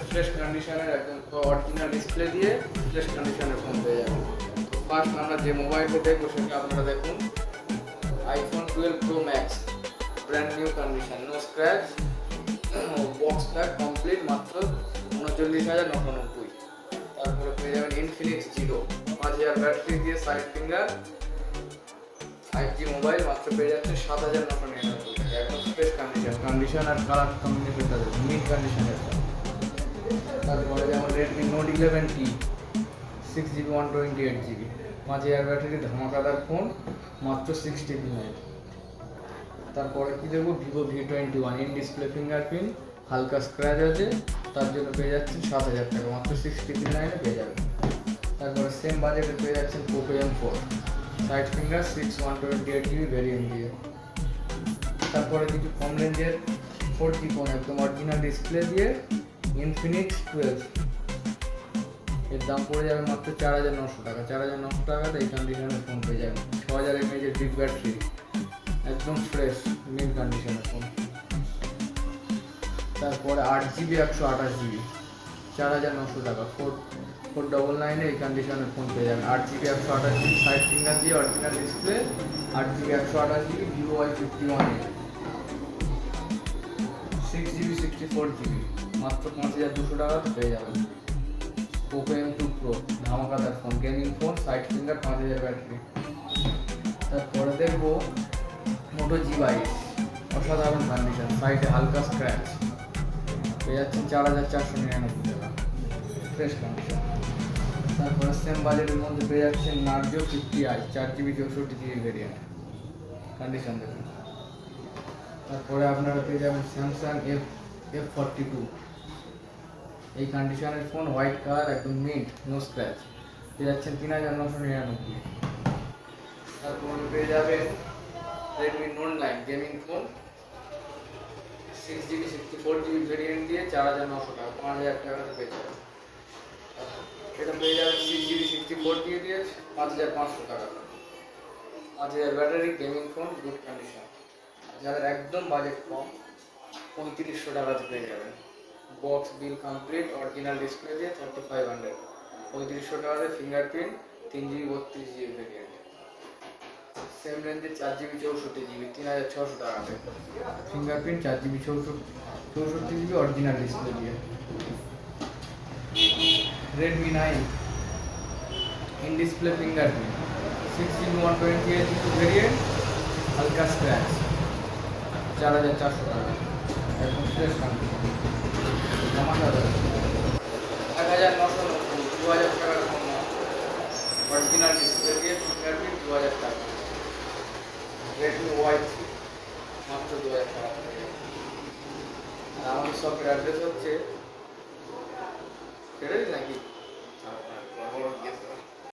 Fresh কন্ডিশনের একদম original display দিয়ে ফ্রেশ কন্ডিশনের ফোন পেয়ে যাবেন। তো ফার্স্ট আমরা যে মোবাইলটা দেখবো সেটা আপনারা দেখুন, iPhone 12 pro max, brand new condition, no scratch, box pack complete, মাত্র 39,990। তারপরে পেয়ে যাবেন ইনফিনিক্স জিরো, 5000 ব্যাটারি দিয়ে সাইড ফিঙ্গার 5G মোবাইল, মাত্র পেয়ে যাচ্ছে 7,999 টাকা। একদম ফ্রেশ কন্ডিশন আর কালার কম্বিনেশন মিড কন্ডিশনের। তারপরে যেমন Redmi note 11T, 6GB 128GB, 5000 battery, ধামাকাদার ফোন, মাত্র 699। তারপরে কি দেখবো, Vivo V21, in display fingerprint, হালকা স্ক্র্যাচ আছে, তার জন্য পেয়ে যাচ্ছেন 7,000 টাকা, মাত্র 699 পেয়ে যাবেন। তারপরে সেম বাজেটে পেয়ে যাচ্ছেন Poco M4, side finger 6 128GB variant দিয়ে। তারপরে কিছু কম রেঞ্জের 4G ফোন, একদম অরিজিনাল ডিসপ্লে দিয়ে, ইনফিনিক্স 12, এর দাম পড়ে যাবে মাত্র 4,900 টাকা। 4,900 টাকাতে এই কন্ডিশনের ফোন পেয়ে যাবেন। 6000 mAh বিগ ব্যাটারি, একদম ফ্রেশ মিড কন্ডিশনের ফোন। তারপরে 8GB 128GB, 4,900 টাকা, 499 এই কন্ডিশনের ফোন পেয়ে যাবেন। 8GB 128GB সাইড ফিঙ্গার দিয়ে original display, 8GB 128GB Vivo Y51, 6GB 64GB, মাত্র 5,200 টাকা পেয়ে যাবেন। পোকো M2 Pro, ধামাকাদার phone, gaming phone, side finger, 5000 battery. তারপরে দেখবো মোটো G22, অসাধারণ কন্ডিশন, সাইডে হালকা স্ক্র্যাচ, পেয়ে যাচ্ছেন 4,499 টাকা, ফ্রেশ কন্ডিশন। তারপরে সেম বাজেটের মধ্যে পেয়ে যাচ্ছেন Narzo 50i, 4GB 64GB variant, condition দেখুন। তারপরে আপনারা পেয়ে যাবেন স্যামসাং F42, এই কন্ডিশনের ফোন, হোয়াইট কালার, একদম মিন্ট, নো স্ক্র্যাচ, পেয়ে যাচ্ছেন 3,999। তারপরে পেয়ে যাবেন Redmi note 9 gaming phone, 6GB 64GB variant দিয়ে, 4,900 টাকা, 5,000 টাকাতে পেয়ে যাবেন। এটা পেয়ে যাবেন 6GB 64GB দিয়ে 5,500 টাকা, 5000 battery, gaming phone, good condition. যাদের একদম বাজেট কম, 3500 টাকাতে পেয়ে যাবেন। বক্স বিল কমপ্লিট, অরিজিনাল ডিসপ্লে দিয়ে 3500, 3500 টাকাতে fingerprint, 3GB 32GB variant. Same রেঞ্জে 4GB 64GB, 3,600 টাকাতে fingerprint, 4GB 64GB original display দিয়ে। Redmi 9 in display fingerprint, 6GB 128GB variant, হালকা স্ক্র্যাচ, 4,400 টাকা, একদম ফ্রেশ কন্ডিশন, ধামাকাদার, 1,990, 2,000 টাকার ফোন, অরিজিনাল ডিসপ্লে দিয়ে ফিঙ্গারপ্রিন্ট, 2,000 টাকা। রেডমি Y3, মাত্র 2,000 টাকা। আর আমাদের শপের অ্যাড্রেস হচ্ছে, সেটাই নাকি